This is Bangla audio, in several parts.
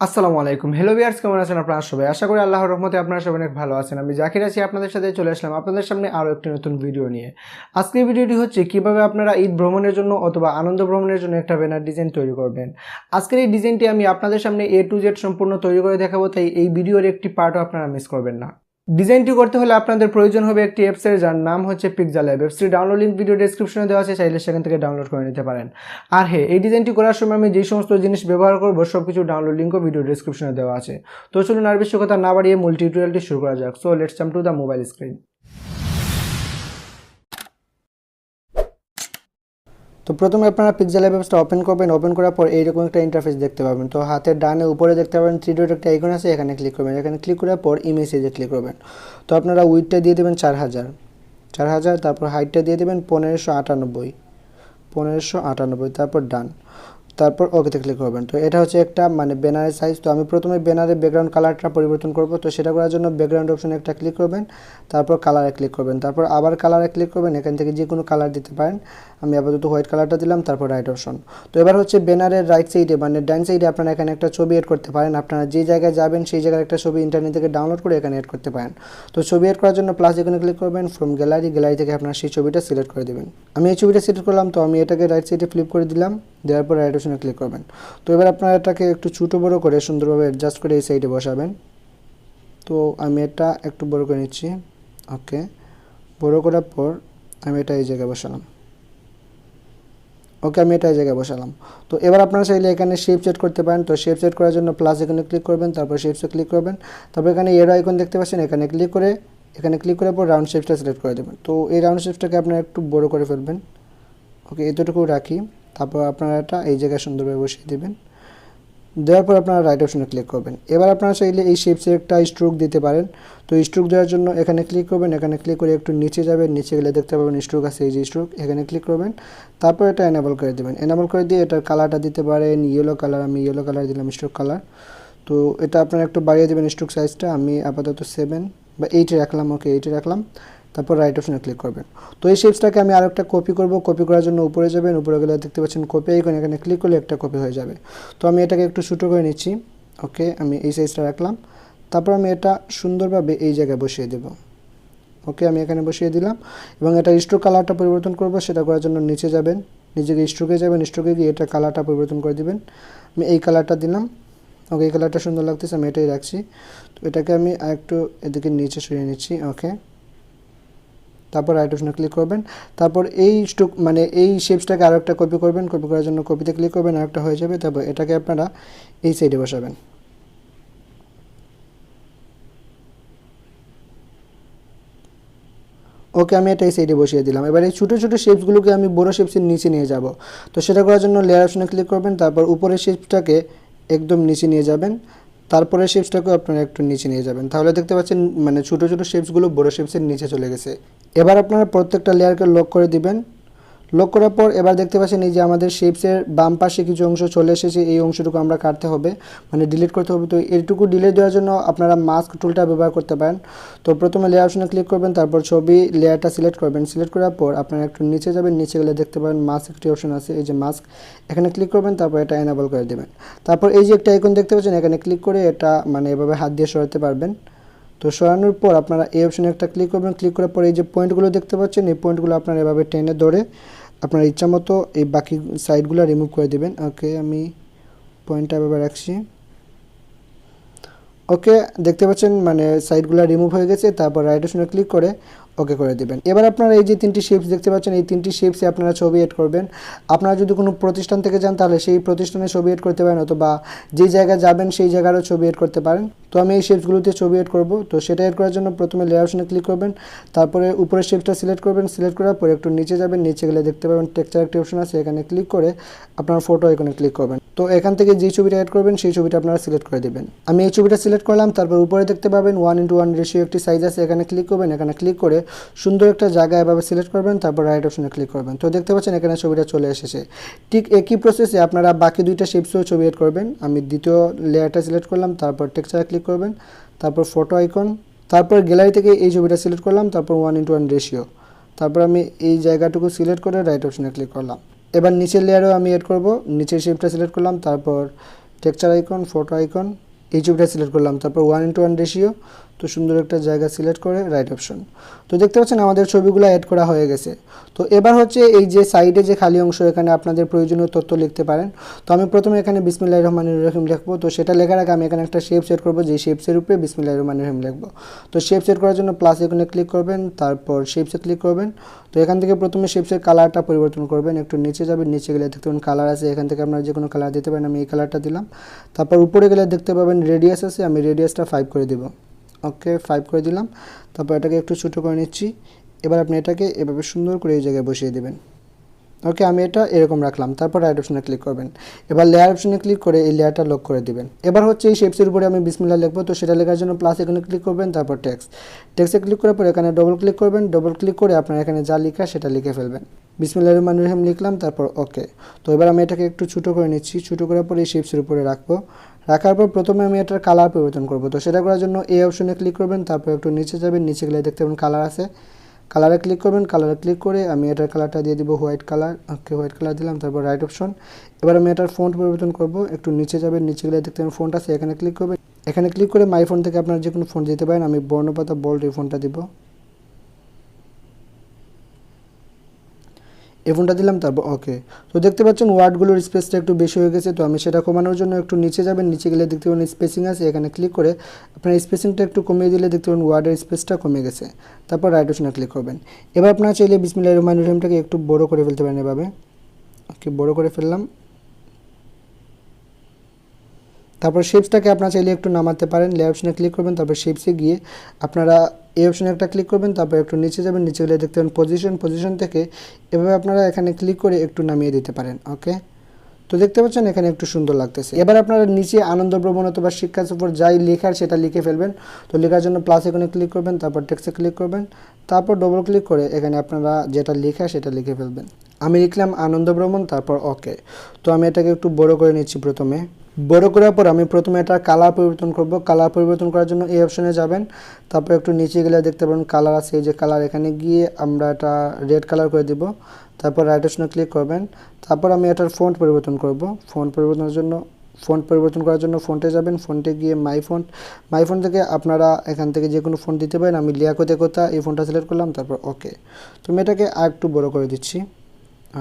আসসালামু আলাইকুম। হ্যালো ভিউয়ার্স, কেমন আছেন আপনারা সবাই? আশা করি আল্লাহর রহমতে আপনারা সবাই অনেক ভালো আছেন। আমি জাকির আছি, আপনাদের সাথে চলে আসলাম আপনাদের সামনে আরও একটি নতুন ভিডিও নিয়ে। আজকের ভিডিওটি হচ্ছে কিভাবে আপনারা ঈদ ভ্রমণের জন্য অথবা আনন্দ ভ্রমণের জন্য একটা ব্যানার ডিজাইন তৈরি করবেন। আজকের এই ডিজাইনটি আমি আপনাদের সামনে A to Z সম্পূর্ণ তৈরি করে দেখাবো, তাই এই ভিডিওর একটি পার্টও আপনারা মিস করবেন না। ডিজাইনটি করতে হলে আপনাদের প্রয়োজন হবে একটি অ্যাপসের, যার নাম হচ্ছে পিক্সেলল্যাব। অ্যাপসটির ডাউনলোড লিঙ্ক ভিডিও ডেসক্রিপশনে দেওয়া আছে, চাইলে সেখান থেকে ডাউনলোড করে নিতে পারেন। আর হ্যাঁ, এই ডিজাইনটি করার সময় আমি যে সমস্ত জিনিস ব্যবহার করব সব কিছু ডাউনলোড লিঙ্কও ভিডিও ডেসক্রিপশনে দেওয়া আছে। তো চলুন আর বেশি কথা না বাড়িয়ে মূল টিউটোরিয়ালটি শুরু করা যাক। So let's jump to the mobile screen. তো প্রথমে আপনারা পিক্সেলল্যাব অ্যাপসটা ওপেন করবেন। ওপেন করার পর এইরকম একটা ইন্টারফেস দেখতে পাবেন। তো হাতের ডানে উপরে দেখতে পাবেন 3 ডট একটা আইকন আছে, এখানে ক্লিক করবেন। এখানে ক্লিক করার পর ইমেজে ক্লিক করবেন। তো আপনারা উইডথটা দিয়ে দেবেন 4000, তারপর হাইটটা দিয়ে দেবেন 1598, তারপর ডান, তারপর ওকেতে ক্লিক করবেন। তো এটা হচ্ছে একটা ব্যানারের সাইজ। তো আমি প্রথমে ব্যানারের ব্যাকগ্রাউন্ড কালারটা পরিবর্তন করব। তো সেটা করার জন্য ব্যাকগ্রাউন্ড অপশনে একটা ক্লিক করবেন, তারপর কালারে ক্লিক করবেন, তারপর আবার কালারে ক্লিক করবেন। এখান থেকে যে কোনো কালার দিতে পারেন, আমি আপাতত হোয়াইট কালারটা দিলাম, তারপর রাইট অপশন। তো এবার হচ্ছে ব্যানারের রাইট সাইডে ডান সাইডে আপনারা এখানে একটা ছবি এড করতে পারেন। আপনারা যে জায়গায় যাবেন সেই জায়গার একটা ছবি ইন্টারনেট থেকে ডাউনলোড করে এখানে এড করতে পারেন। তো ছবি এড করার জন্য প্লাস এখানে ক্লিক করবেন, ফ্রম গ্যালারি থেকে আপনারা সেই ছবিটা সিলেক্ট করে দেবেন। আমি এই ছবিটা সিলেক্ট করলাম, তো আমি এটাকে রাইট সাইডে ফ্লিপ করে দিলাম, দেওয়ার পর রাইট অপশনে ক্লিক করবেন। তো এবার আপনারা এটাকে একটু ছোটো বড়ো করে সুন্দরভাবে অ্যাডজাস্ট করে এই সাইডে বসাবেন। তো আমি এটা একটু বড় করে নিচ্ছি। ওকে, বড় করার পর আমি এটা এই জায়গায় বসালাম। ওকে, আমি এটা এই জায়গায় বসালাম। তো এবার আপনারা চাইলে এখানে শেপ সেট করতে পারেন। তো শেপ সেট করার জন্য প্লাস এখানে ক্লিক করবেন, তারপর শেপসে ক্লিক করবেন, তারপর এখানে এরো আইকন দেখতে পাচ্ছেন, এখানে ক্লিক করার পর রাউন্ড শেপটা সিলেক্ট করে দেবেন। তো এই রাউন্ড শেপটাকে আপনারা একটু বড় করে ফেলবেন। ওকে, এতটুকু রাখি। তারপর আপনারা এটা এই জায়গায় সুন্দরভাবে বসিয়ে দেবেন। দেওয়ার পর আপনারা রাইট অপশনে ক্লিক করবেন। এবার আপনারা চাইলে এই শেপসে একটা স্ট্রোক দিতে পারেন। তো স্ট্রোক দেওয়ার জন্য এখানে ক্লিক করবেন, এখানে ক্লিক করে একটু নিচে যাবেন, নিচে গেলে দেখতে পাবেন স্ট্রোক আছে, এই যে স্ট্রোক, এখানে ক্লিক করবেন, তারপর এটা এনেবল করে দেবেন। এনেবল করে দিয়ে এটার কালারটা দিতে পারেন ইয়েলো কালার, আমি ইয়েলো কালার দিলাম, স্ট্রোক কালার। তো এটা আপনারা একটু বাড়িয়ে দেবেন স্ট্রোক সাইজটা, আমি আপাতত 7 বা 8 রাখলাম। ওকে, 8 রাখলাম, তারপর রাইট অপশনে ক্লিক করবেন। তো এই শেপসটাকে আমি আরেকটা কপি করব। কপি করার জন্য উপরে যাবেন, উপরে গেলে দেখতে পাচ্ছেন কপি আইকন, এখানে ক্লিক করলে একটা কপি হয়ে যাবে। তো আমি এটাকে একটু ছোটো করে নিচ্ছি। ওকে, আমি এই সাইজটা রাখলাম, তারপর আমি এটা সুন্দরভাবে এই জায়গায় বসিয়ে দেব। ওকে, আমি এখানে বসিয়ে দিলাম এবং এটা স্ট্রোক কালারটা পরিবর্তন করব। সেটা করার জন্য নিচে যাবেন, নিচে গিয়ে স্ট্রোকে যাবেন, স্ট্রোকে গিয়ে এটা কালারটা পরিবর্তন করে দিবেন। আমি এই কালারটা দিলাম। ওকে, এই কালারটা সুন্দর লাগতেছে, আমি এটাই রাখছি। তো এটাকে আমি আরেকটু এদিকে নিচে সরিয়ে নিচ্ছি। ওকে, তারপর রাইট অপশনে ক্লিক করবেন, তারপর এই স্ট্রোক এই শেপসটাকে আরও একটা কপি করবেন। কপি করার জন্য কপিতে ক্লিক করবেন, আরেকটা হয়ে যাবে। তারপর এটাকে আপনারা এই সাইডে বসাবেন। ওকে, আমি এটা এই সাইডে বসিয়ে দিলাম। এবার এই ছোটো ছোটো শেপসগুলোকে আমি বড়ো শেপসের নিচে নিয়ে যাব। তো সেটা করার জন্য লেয়ার অপশনে ক্লিক করবেন, তারপর উপরের শেপসটাকে একদম নিচে নিয়ে যাবেন, তারপরে শেপসটাকেও আপনারা একটু নিচে নিয়ে যাবেন। তাহলে দেখতে পাচ্ছেন ছোটো ছোটো শেপসগুলো বড়ো শেপসের নিচে চলে গেছে। এবার আপনারা প্রত্যেকটা লেয়ারকে লক করে দিবেন। লক করার পর এবার দেখতে পাচ্ছেন এই যে আমাদের শেপসের বাম পাশে কিছু অংশ চলে এসেছে, এই অংশটুকু আমরা কাটতে হবে, ডিলিট করতে হবে। তো এইটুকু ডিলিট দেওয়ার জন্য আপনারা মাস্ক টুলটা ব্যবহার করতে পারেন। তো প্রথমে লেয়ার অপশনে ক্লিক করবেন, তারপর ছবি লেয়ারটা সিলেক্ট করবেন। সিলেক্ট করার পর আপনারা একটু নিচে যাবেন, নিচে গেলে দেখতে পাবেন মাস্ক একটি অপশন আছে, এই যে মাস্ক, এখানে ক্লিক করবেন, তারপর এটা এনেবল করে দেবেন। তারপর এই যে একটা আইকন দেখতে পাচ্ছেন, এখানে ক্লিক করে এটা এভাবে হাত দিয়ে সরাতে পারবেন। তো সরানোর পর আপনারা এই অপশনে একটা ক্লিক করবেন। ক্লিক করার পর এই যে পয়েন্টগুলো দেখতে পাচ্ছেন, এই পয়েন্টগুলো আপনারা এভাবে টেনে ধরে আপনার ইচ্ছা মতো এই বাকি সাইডগুলো রিমুভ করে দেবেন। ওকে, আমি পয়েন্টটা এভাবে রাখছি। ওকে, দেখতে পাচ্ছেন সাইডগুলো রিমুভ হয়ে গেছে। তারপর রাইট অপশনে ক্লিক করে ওকে করে দেবেন। এবার আপনারা এই যে 3টি শেপস দেখতে পাচ্ছেন, এই 3টি শেপসে আপনারা ছবি এড করবেন। আপনারা যদি কোনো প্রতিষ্ঠান থেকে যান তাহলে সেই প্রতিষ্ঠানের ছবি এড করতে পারেন, অথবা যেই জায়গায় যাবেন সেই জায়গারও ছবি এড করতে পারেন। তো আমি এই শেপসগুলোতে ছবি এড করব। তো সেটা এড করার জন্য প্রথমে লেয়ার অপশনে ক্লিক করবেন, তারপরে উপরের শেপসটা সিলেক্ট করবেন। সিলেক্ট করার পর একটু নিচে যাবেন, নিচে গেলে দেখতে পাবেন টেক্সচার একটি অপশন আছে, এখানে ক্লিক করে আপনার ফটো আইকনে ক্লিক করবেন। তো এখান থেকে যে ছবিটা অ্যাড করবেন সেই ছবিটা আপনারা সিলেক্ট করে দেবেন। আমি এই ছবিটা সিলেক্ট করলাম। তারপর উপরে দেখতে পাবেন 1:1 রেশিও একটি সাইজ আছে, এখানে ক্লিক করবেন। এখানে ক্লিক করে সুন্দর একটা জায়গা এভাবে সিলেক্ট করবেন, তারপর রাইট অপশনে ক্লিক করবেন। তো দেখতে পাচ্ছেন এখানে ছবিটা চলে এসেছে। ঠিক একই প্রসেসে আপনারা বাকি দুইটা শেপসেও ছবি এড করবেন। আমি দ্বিতীয় লেয়ারটা সিলেক্ট করলাম, তারপর টেক্সচারে ক্লিক করবেন, তারপর ফটো আইকন, তারপর গ্যালারি থেকে এই ছবিটা সিলেক্ট করলাম, তারপর 1:1 রেশিও, তারপর আমি এই জায়গাটুকু সিলেক্ট করে রাইট অপশনে ক্লিক করলাম। এবার নিচের লেয়ারেও আমি এড করব। নিচের শেপটা সিলেক্ট করলাম, তারপর টেক্সচার আইকন, ফটো আইকন, এই ছবিটা সিলেক্ট করলাম, তারপর 1:1 রেশিও। তো সুন্দর একটা জায়গা সিলেক্ট করে রাইট অপশন। তো দেখতে পাচ্ছেন আমাদের ছবিগুলো অ্যাড করা হয়ে গেছে। তো এবার হচ্ছে এই যে সাইডে যে খালি অংশ, এখানে আপনাদের প্রয়োজনীয় তথ্য লিখতে পারেন। তো আমি প্রথমে এখানে বিসমিল্লাহির রহমানির রহিম লিখবো। তো সেটা লেখার আগে আমি এখানে একটা শেপ সেট করবো, যে শেপসের উপরে বিসমিল্লাহির রহমানির রহিম লিখবো। তো শেপ সেট করার জন্য প্লাস আইকনে ক্লিক করবেন, তারপর শেপসে ক্লিক করবেন। তো এখান থেকে প্রথমে শেপসের কালারটা পরিবর্তন করবেন, একটু নিচে যাবেন, নিচে গেলে দেখতে পাবেন কালার আছে, এখান থেকে আপনারা যে কোনো কালার দিতে পারেন, আমি এই কালারটা দিলাম। তারপর উপরে গেলে দেখতে পাবেন রেডিয়াস আছে, আমি রেডিয়াসটা 5 করে দেবো। ওকে, 5 করে দিলাম। তারপর এটাকে একটু ছোটো করে নিচ্ছি। এবার আপনি এটাকে এভাবে সুন্দর করে এই জায়গায় বসিয়ে দেবেন। ওকে, আমি এটা এরকম রাখলাম। তারপর রাইট অপশনে ক্লিক করবেন। এবার লেয়ার অপশনে ক্লিক করে এই লেয়ারটা লক করে দিবেন। এবার হচ্ছে এই শেপসের উপরে আমি বিসমিল্লাহ লিখবো। তো সেটা লেখার জন্য প্লাস এখানে ক্লিক করবেন, তারপর টেক্সটে ক্লিক করার পর এখানে ডবল ক্লিক করবেন। ডবল ক্লিক করে আপনার এখানে যা লেখা সেটা লিখে ফেলবেন। বিসমিল্লাহির রহমানির রহিম লিখলাম, তারপর ওকে। তো এবার আমি এটাকে একটু ছোটো করে নিচ্ছি। ছোটো করার পর এই শেপসের উপরে রাখবো। রাখার পর প্রথমে আমি এটার কালার পরিবর্তন করব। তো সেটা করার জন্য এই অপশনে ক্লিক করবেন, তারপর একটু নিচে যাবেন, নিচে গেলে দেখতে পাবেন কালার আছে, কালারে ক্লিক করবেন। কালারে ক্লিক করে আমি এটার কালারটা দিয়ে দিব হোয়াইট কালার। ওকে, হোয়াইট কালার দিলাম, তারপর রাইট অপশন। এবার আমি এটার ফন্ট পরিবর্তন করব। একটু নিচে যাবেন, নিচে গেলে দেখতে পাবেন ফন্ট আছে, এখানে ক্লিক করবেন। এখানে ক্লিক করে মাই ফোন থেকে আপনারা যে কোনো ফন্ট দিতে পারেন, আমি বর্ণপাতা বোল্ড এই ফোনটা দিব। এই ফোনটা দিলাম, তারপর ওকে। তো দেখতে পাচ্ছেন ওয়ার্ডগুলোর স্পেসটা একটু বেশি হয়ে গেছে। তো আমি সেটা কমানোর জন্য একটু নিচে যাবেন, নিচে গেলে দেখতে পাবেন স্পেসিং আছে, এখানে ক্লিক করে আপনার স্পেসিংটা একটু কমিয়ে দিলে দেখতে পাবেন ওয়ার্ডের স্পেসটা কমে গেছে। তারপর রাইট অপশনে ক্লিক করবেন। এবার আপনারা চাইলে বিসমিল্লাহির রহমানির রহিমটাকে একটু বড় করে ফেলতে পারেন এভাবে। ওকে, বড় করে ফেললাম। তারপর শেপসটাকে আপনারা চাইলে একটু নামাতে পারেন। লেয়ার অপশনে ক্লিক করবেন, তারপর শেপসে গিয়ে আপনারা এই অপশনে একটা ক্লিক করবেন, তারপর একটু নিচে যাবেন, নিচে গেলে দেখতে পাবেন পজিশন থেকে এভাবে আপনারা এখানে ক্লিক করে একটু নামিয়ে দিতে পারেন। ওকে, তো দেখতে পাচ্ছেন এখানে একটু সুন্দর লাগতেছে। এবার আপনারা নিচে আনন্দ ভ্রমণ অথবা শিক্ষা সফর যাই লেখার সেটা লিখে ফেলবেন। তো লেখার জন্য প্লাস এখানে ক্লিক করবেন, তারপর টেক্সটে ক্লিক করবেন, তারপর ডবল ক্লিক করে এখানে আপনারা যেটা লেখা সেটা লিখে ফেলবেন। আমি লিখলাম আনন্দ ভ্রমণ, তারপর ওকে। তো আমি এটাকে একটু বড় করে নিচ্ছি। প্রথমে বড় করার পর আমি প্রথমে এটা কালার পরিবর্তন করব। কালার পরিবর্তন করার জন্য এই অপশনে যাবেন, তারপর একটু নিচে গেলে দেখতে পাবেন কালার আছে, এই যে কালার, এখানে গিয়ে আমরা এটা রেড কালার করে দিব। তারপর রাইট অপশনে ক্লিক করবেন। তারপর আমি এটার ফন্ট পরিবর্তন করব। ফন্ট পরিবর্তন করার জন্য ফন্টে যাবেন, ফন্টে গিয়ে মাই ফন্ট থেকে আপনারা এখান থেকে যে কোনো ফন্ট দিতে পারেন। আমি লিয়াকতে কথা এই ফন্টটা সিলেক্ট করলাম, তারপর ওকে। তো আমি এটাকে আর একটু বড় করে দিচ্ছি।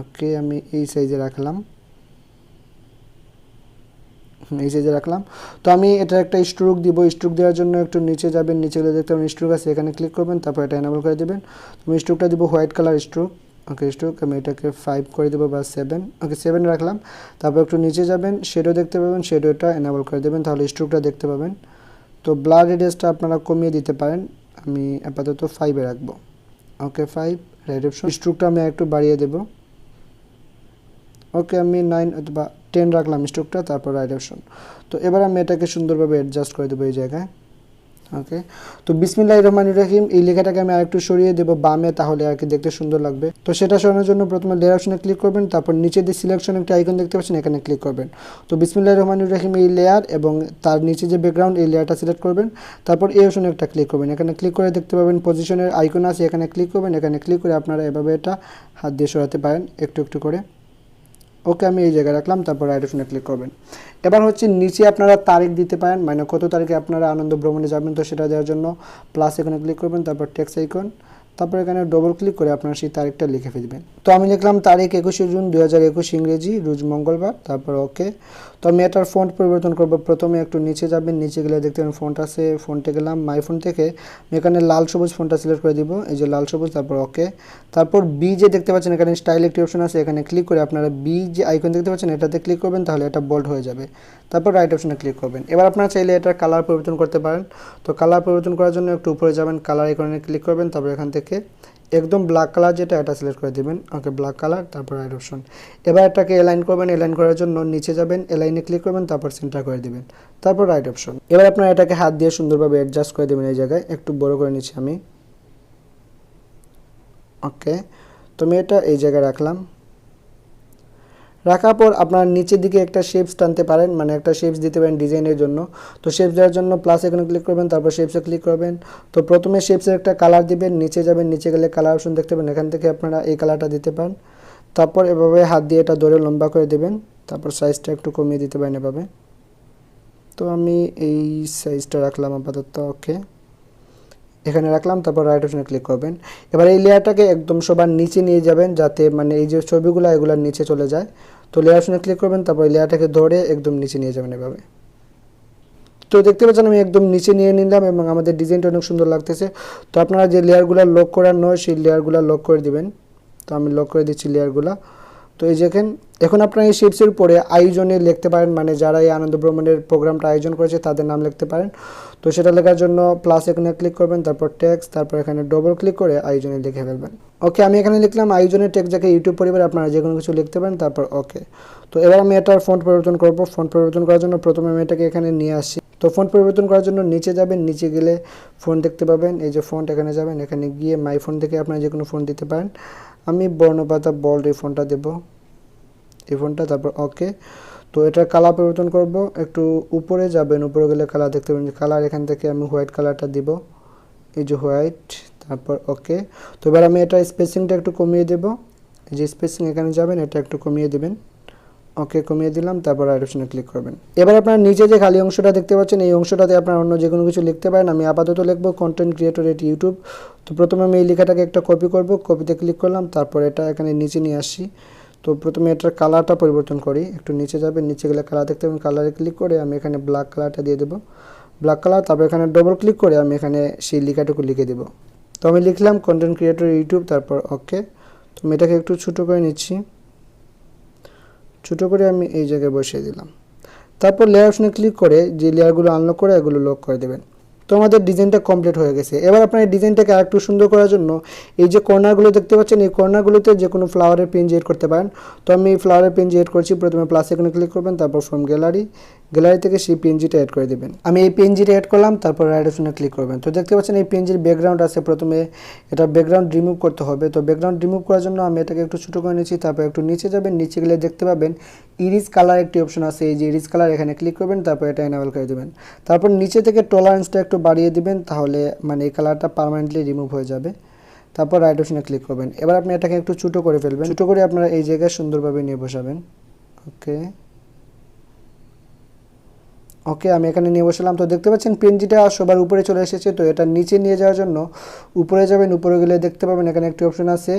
ওকে, আমি এই সাইজে রাখলাম, এই সাইজে রাখলাম। তো আমি এটা একটা স্ট্রোক দিব। স্ট্রোক দেওয়ার জন্য একটু নিচে যাবেন, নিচে গেলে দেখতে পাবেন স্ট্রোক আছে, এখানে ক্লিক করবেন, তারপর এটা এনাবল করে দেবেন। আমি স্ট্রোকটা দিব হোয়াইট কালার স্ট্রোক। ওকে, স্ট্রোক আমি এটাকে 5 করে দেবো বা 7। ওকে, 7 রাখলাম। তারপর একটু নিচে যাবেন, শেডো দেখতে পাবেন, শেডোটা এনাবল করে দেবেন, তাহলে স্ট্রোকটা দেখতে পাবেন। তো ব্লার রেডিয়াসটা আপনারা কমিয়ে দিতে পারেন, আমি আপাতত 5-এ রাখবো। ওকে, 5, রাইট অপশন। স্ট্রোকটা আমি একটু বাড়িয়ে দেবো। ওকে, আমি 9 অথবা 10 রাখলাম স্ট্রোকটা, তারপর রাইট অপশন। তো এবার আমি এটাকে সুন্দরভাবে অ্যাডজাস্ট করে দেবো এই জায়গায়। ওকে, তো বিসমিল্লাহির রহমানির রহিম এই লেখাটাকে আমি আরেকটু সরিয়ে দেবো বামে, তাহলে আর কি দেখতে সুন্দর লাগবে। তো সেটা সরানোর জন্য প্রথমে লেয়ার অপশনে ক্লিক করবেন, তারপর নিচে দিয়ে সিলেকশন একটা আইকন দেখতে পাচ্ছেন, এখানে ক্লিক করবেন। তো বিসমিল্লাহির রহমানির রহিম এই লেয়ার এবং তার নিচে যে ব্যাকগ্রাউন্ড এই লেয়ারটা সিলেক্ট করবেন। তারপর এই অপশনে একটা ক্লিক করবেন, এখানে ক্লিক করে দেখতে পাবেন পজিশনের আইকন আছে, এখানে ক্লিক করবেন। এখানে ক্লিক করে আপনারা এভাবে এটা হাত দিয়ে সরাতে পারেন একটু একটু করে। ওকে, আমি এই জায়গায় রাখলাম, তারপর রাইট অপশনে ক্লিক করবেন। এবার হচ্ছে নিচে আপনারা তারিখ দিতে পারেন, মানে কত তারিখে আপনারা আনন্দ ভ্রমণে যাবেন। তো সেটা দেওয়ার জন্য প্লাস এখানে ক্লিক করবেন, তারপর টেক্সট আইকন, তারপর এখানে ডবল ক্লিক করে আপনারা সেই তারিখটা লিখে ফেলবেন। তো আমি লিখলাম তারিখ 21শে জুন 2021 ইংরেজি, রোজ মঙ্গলবার, তারপর ওকে। তো আমি এটার ফন্ট পরিবর্তন করব। প্রথমে একটু নিচে যাবেন, নিচে গেলে দেখতে পাবেন ফন্ট আছে, ফন্টে গেলাম, মাই ফোন থেকে আমি এখানে লাল সবুজ ফন্টটা সিলেক্ট করে দিব, এই যে লাল সবুজ, তারপর ওকে। তারপর বি যে দেখতে পাচ্ছেন এখানে স্টাইল একটি অপশন আছে, এখানে ক্লিক করে আপনারা বি যে আইকন দেখতে পাচ্ছেন এটাতে ক্লিক করবেন, তাহলে এটা বোল্ড হয়ে যাবে। তারপর রাইট অপশনে ক্লিক করবেন। এবার আপনারা চাইলে এটার কালার পরিবর্তন করতে পারেন। তো কালার পরিবর্তন করার জন্য একটু উপরে যাবেন, কালার আইকনে ক্লিক করবেন, তারপর এখান থেকে একদম ব্ল্যাক কালার যেটা এটা সিলেক্ট করে দেবেন। ওকে, ব্ল্যাক কালার, তারপর রাইট অপশন। এবার এটাকে অ্যালাইন করবেন। অ্যালাইন করার জন্য নিচে যাবেন, অ্যালাইনে ক্লিক করবেন, তারপর সেন্টার করে দেবেন, তারপর রাইট অপশন। এবার আপনারা এটাকে হাত দিয়ে সুন্দরভাবে অ্যাডজাস্ট করে দেবেন এই জায়গায়। একটু বড় করে নিচ্ছি আমি। ওকে, তো আমি এটা এই জায়গায় রাখলাম। রাখার পর আপনার নিচের দিকে একটা শেপস টানতে পারেন, মানে একটা শেপস দিতে পারেন ডিজাইনের জন্য। তো শেপস দেওয়ার জন্য প্লাস এখানে ক্লিক করবেন, তারপর শেপসে ক্লিক করবেন। তো প্রথমে শেপসের একটা কালার দিবেন, নিচে যাবেন, নিচে গেলে কালার অপশন দেখতে পাবেন, এখান থেকে আপনারা এই কালারটা দিতে পারেন। তারপর এভাবে হাত দিয়ে এটা ধরে লম্বা করে দেবেন, তারপর সাইজটা একটু কমিয়ে দিতে পারেন এভাবে। তো আমি এই সাইজটা রাখলাম আপাতত। ওকে, এখানে রাখলাম, তারপর রাইট অপশনে ক্লিক করবেন। এবার এই লেয়ারটাকে একদম সবার নিচে নিয়ে যাবেন, যাতে মানে এই যে ছবিগুলো এগুলোর নিচে চলে যায়। তো লেয়ার অপশনে ক্লিক করবেন, তারপর লেয়ারটাকে ধরে একদম নিচে নিয়ে যাবেন এভাবে। তো দেখতে পাচ্ছেন আমি একদম নিচে নিয়ে নিলাম এবং আমাদের ডিজাইনটা অনেক সুন্দর লাগতেছে। তো আপনারা যে লেয়ারগুলো লক করার নয় সেই লেয়ারগুলো লক করে দিবেন। তো আমি লক করে দিচ্ছি লেয়ারগুলো। তো এই দেখেন, এখন আপনারা এই শেপসের উপরে আয়োজনে লিখতে পারেন, মানে যারা এই আনন্দ ভ্রমণের প্রোগ্রামটা আয়োজন করেছে তাদের নাম লিখতে পারেন। তো সেটা লেখার জন্য প্লাস এখানে ক্লিক করবেন, তারপর টেক্সট, তারপর এখানে ডবল ক্লিক করে আয়োজনে লিখে ফেলবেন। ওকে, আমি এখানে লিখলাম আয়োজনের টেক্সট, যাকে ইউটিউব পরিবার, আপনারা যে কোনো কিছু লিখতে পারেন, তারপর ওকে। তো এবার আমি এটার ফন্ট পরিবর্তন করব। ফন্ট পরিবর্তন করার জন্য প্রথমে আমি এটাকে এখানে নিয়ে আসি। তো ফন্ট পরিবর্তন করার জন্য নিচে যাবেন, নিচে গেলে ফন্ট দেখতে পাবেন, এই যে ফন্ট, এখানে যাবেন, এখানে গিয়ে মাই ফন্ট থেকে আপনারা যে কোনো ফন্ট দিতে পারেন। আমি বর্ণপাতা বোল্ড এই ফন্টটা দেবো, এই ফোনটা, তারপর ওকে। তো এটার কালার পরিবর্তন করব, একটু উপরে যাবেন, উপরে গেলে কালার দেখতে পাবেন, কালার এখান থেকে আমি হোয়াইট কালারটা দিব, এই যে হোয়াইট, তারপর ওকে। তো এবার আমি এটা স্পেসিংটা একটু কমিয়ে দেব, এই যে স্পেসিং এখানে যাবেন, এটা একটু কমিয়ে দেবেন। ওকে, কমিয়ে দিলাম, তারপর রাইট অপশনে ক্লিক করবেন। এবার আপনারা নিচে যে খালি অংশটা দেখতে পাচ্ছেন, এই অংশটাতে আপনারা অন্য যে কোনো কিছু লিখতে পারেন। আমি আপাতত লিখবো কন্টেন্ট ক্রিয়েটর এট ইউটিউব। তো প্রথমে আমি এই লেখাটাকে একটা কপি করব, কপিতে ক্লিক করলাম, তারপর এটা এখানে নিচে নিয়ে আসি। তো প্রথমে এটার কালারটা পরিবর্তন করি, একটু নিচে যাবেন, নিচে গেলে কালার দেখতে পাবেন, কালারে ক্লিক করে আমি এখানে ব্ল্যাক কালারটা দিয়ে দেবো, ব্ল্যাক কালার। তারপর এখানে ডবল ক্লিক করে আমি এখানে সেই লেখাটুকু লিখে দেবো। তো আমি লিখলাম কন্টেন্ট ক্রিয়েটর ইউটিউব, তারপর ওকে। তো আমি এটাকে একটু ছোটো করে নিচ্ছি, ছোটো করে আমি এই জায়গায় বসিয়ে দিলাম। তারপর লেয়ার অপশনে ক্লিক করে যে লেয়ারগুলো আনলক করে এগুলো লক করে দেবেন। তো আমাদের ডিজাইনটা কমপ্লিট হয়ে গেছে। এবার আপনার এই ডিজাইনটাকে আরেকটু সুন্দর করার জন্য এই যে কর্নারগুলো দেখতে পাচ্ছেন, এই কর্নারগুলোতে যে কোনো ফ্লাওয়ারের পেন এড করতে পারেন। তো আমি ফ্লাওয়ারের পেন এড করছি, প্রথমে প্লাস এখানে ক্লিক করবেন, তারপর ফ্রম গ্যালারি, গ্যালারি থেকে সেই পেনজিটা অ্যাড করে দেবেন। আমি এই পেনজিটা অ্যাড করলাম, তারপর রাইট অপশনে ক্লিক করবেন। তো দেখতে পাচ্ছেন এই পেনজির ব্যাকগ্রাউন্ড আছে, প্রথমে এটা ব্যাকগ্রাউন্ড রিমুভ করতে হবে। তো ব্যাকগ্রাউন্ড রিমুভ করার জন্য আমি এটাকে একটু ছোটো করে নিচ্ছি, তারপর একটু নিচে যাবেন, নিচে গেলে দেখতে পাবেন ইরিজ কালার একটি অপশন আছে, এই যে ইরিজ কালার, এখানে ক্লিক করবেন, তারপর এটা এনেবল করে দেবেন। তারপর নিচে থেকে টলারেন্সটা একটু বাড়িয়ে দিবেন, তাহলে মানে এই কালারটা পার্মানেন্টলি রিমুভ হয়ে যাবে। তারপর রাইট অপশনে ক্লিক করবেন। এবার আপনি এটাকে একটু ছোটো করে ফেলবেন, ছোটো করে আপনারা এই জায়গায় সুন্দরভাবে নিয়ে বসাবেন। ওকে, ওকে, আমি এখানে নিয়ে বসালাম। তো দেখতে পাচ্ছেন পেনজিটা সবার উপরে চলে এসেছে। তো এটা নিচে নিয়ে যাওয়ার জন্য উপরে যাবেন, উপরে গেলে দেখতে পাবেন এখানে একটি অপশন আছে,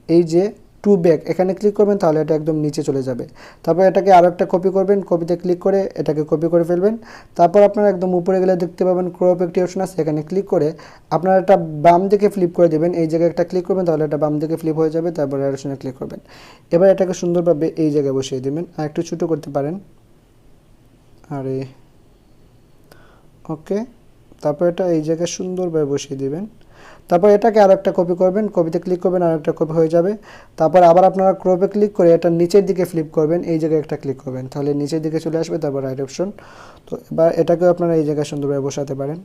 এই যে টু ব্যাক, এখানে ক্লিক করবেন, তাহলে এটা একদম নিচে চলে যাবে। তারপর এটাকে আরও একটা কপি করবেন, কপিতে ক্লিক করে এটাকে কপি করে ফেলবেন। তারপর আপনারা একদম উপরে গেলে দেখতে পাবেন ক্রপ একটি অপশন আছে, এখানে ক্লিক করে আপনারা এটা বাম দিকে ফ্লিপ করে দেবেন, এই জায়গায় একটা ক্লিক করবেন, তাহলে এটা বাম দিকে ফ্লিপ হয়ে যাবে। তারপর অপশনে ক্লিক করবেন। এবার এটাকে সুন্দরভাবে এই জায়গায় বসিয়ে দেবেন, আর একটু ছোটো করতে পারেন। আরে ওকে, তারপর এটা এই জায়গায় সুন্দরভাবে বসিয়ে দিবেন। তারপর এটাকে আর একটা কপি করবেন, কপিতে ক্লিক করবেন, আর একটা কপি হয়ে যাবে। তারপর আবার আপনারা ক্রপে ক্লিক করে এটা নিচের দিকে ফ্লিপ করবেন, এই জায়গায় একটা ক্লিক করবেন, তাহলে নিচের দিকে চলে আসবে, তারপর রাইট অপশন। তো এবার এটাকেও আপনারা এই জায়গায় সুন্দরভাবে বসাতে পারেন।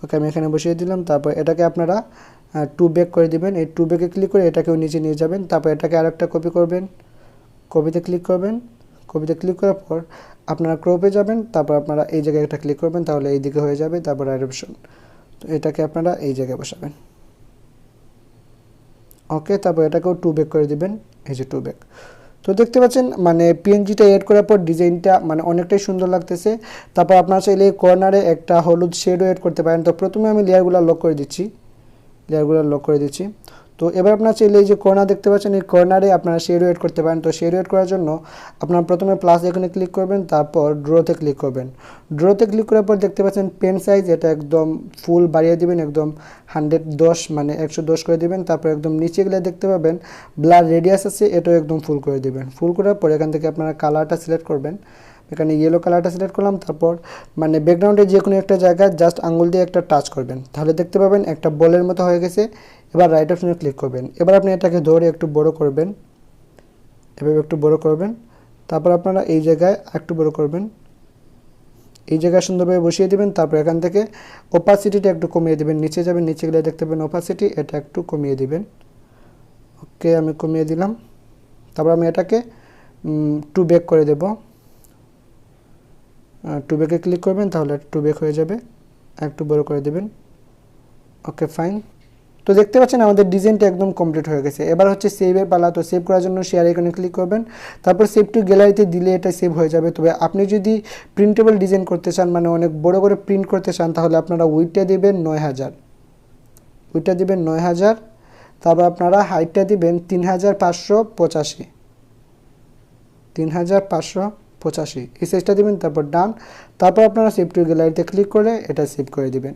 ওকে, আমি এখানে বসিয়ে দিলাম। তারপর এটাকে আপনারা টু ব্যাক করে দিবেন, এই টু ব্যাকে ক্লিক করে এটাকেও নিচে নিয়ে যাবেন। তারপর এটাকে আর একটা কপি করবেন, কপিতে ক্লিক করবেন, কপিতে ক্লিক করার পর আপনারা ক্রপে যাবেন, তারপর আপনারা এই জায়গায় একটা ক্লিক করবেন, তাহলে এই দিকে হয়ে যাবে, তারপর রাইট অপশন। তো এটাকে আপনারা এই জায়গায় বসাবেন। ওকে, তারপর এটাকেও টু ব্যাক করে দিবেন, এই যে টু ব্যাক। তো দেখতে পাচ্ছেন মানে পিএনজিটা এড করার পর ডিজাইনটা মানে অনেকটাই সুন্দর লাগতেছে। তারপর আপনারা চাইলে কর্নারে একটা হলুদ শেডও এড করতে পারেন। তো প্রথমে আমি লেয়ারগুলো লক করে দিচ্ছি, লেয়ারগুলো লক করে দিচ্ছি। তো এবার আপনারা চাইলে এই যে কর্নার দেখতে পাচ্ছেন, এই কর্নারে আপনারা শেডও এড করতে পারেন। তো শেডও এড করার জন্য আপনারা প্রথমে প্লাস এখানে ক্লিক করবেন, তারপর ড্রোতে ক্লিক করবেন। ড্রোতে ক্লিক করার পর দেখতে পাচ্ছেন পেন সাইজ, এটা একদম ফুল বাড়িয়ে দিবেন, একদম 110 মানে 110 করে দিবেন। তারপর একদম নিচে গেলে দেখতে পাবেন ব্লার রেডিয়াস আছে, এটাও একদম ফুল করে দিবেন। ফুল করার পর এখান থেকে আপনারা কালারটা সিলেক্ট করবেন, এখানে ইয়েলো কালারটা সিলেক্ট করলাম। তারপর মানে ব্যাকগ্রাউন্ডে যে কোনো একটা জায়গায় জাস্ট আঙুল দিয়ে একটা টাচ করবেন, তাহলে দেখতে পাবেন একটা বলের মতো হয়ে গেছে। এবার রাইট অপশনে ক্লিক করবেন। এবার আপনি এটাকে ধরে একটু বড় করবেন, এভাবে একটু বড় করবেন। তারপর আপনারা এই জায়গায় একটু বড় করবেন, এই জায়গায় সুন্দরভাবে বসিয়ে দেবেন। তারপর এখান থেকে ওপাসিটিটা একটু কমিয়ে দেবেন, নিচে যাবেন, নিচে গেলে দেখতে পাবেন ওপাসিটি, এটা একটু কমিয়ে দিবেন। ওকে, আমি কমিয়ে দিলাম। তারপর আমি এটাকে টু ব্যাক করে দেব, টু ব্যাকে ক্লিক করবেন, তাহলে টু ব্যাক হয়ে যাবে, একটু বড় করে দেবেন। ওকে, ফাইন। তো তো দেখতে পাচ্ছেন আমাদের ডিজাইনটা একদম কমপ্লিট হয়ে গেছে। এবার হচ্ছে সেভের পালা। তো সেভ করার জন্য শেয়ার আইকনে ক্লিক করবেন, তারপর সেভ টু গ্যালারিতে দিলে এটা সেভ হয়ে যাবে। তবে আপনি যদি প্রিন্টেবল ডিজাইন করতে চান, মানে অনেক বড় করে প্রিন্ট করতে চান, তাহলে আপনারা উইডটা দিবেন 9000, উইডটা দিবেন 9000, তারপর আপনারা হাইটটা দিবেন 3585, 3585 এই সাইজটা দিবেন, তারপর ডান। তারপর আপনারা সেভ টু গ্যালারিতে ক্লিক করে এটা সেভ করে দিবেন।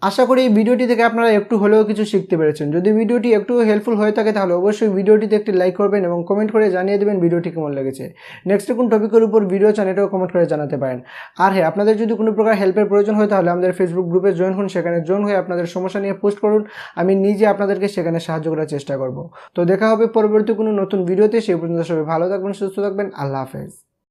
আশা করি এই ভিডিওটি থেকে আপনারা একটু হলেও কিছু শিখতে পেরেছেন। যদি ভিডিওটি একটু হেল্পফুল হয়ে থাকে তাহলে অবশ্যই ভিডিওটিতে একটি লাইক করবেন এবং কমেন্ট করে জানিয়ে দেবেন ভিডিওটি কেমন লেগেছে। নেক্সট কোন টপিকের উপর ভিডিও চান এটাও কমেন্ট করে জানাতে পারেন। আর হ্যাঁ, আপনাদের যদি কোনো প্রকার হেল্পের প্রয়োজন হয় তাহলে আমাদের ফেসবুক গ্রুপে জয়েন হন, সেখানে জয়েন হয়ে আপনাদের সমস্যা নিয়ে পোস্ট করুন, আমি নিজে আপনাদেরকে সেখানে সাহায্য করার চেষ্টা করব। তো দেখা হবে পরবর্তী কোনো নতুন ভিডিওতে। সেই পর্যন্ত সবাই ভালো থাকবেন, সুস্থ থাকবেন। আল্লাহ হাফেজ।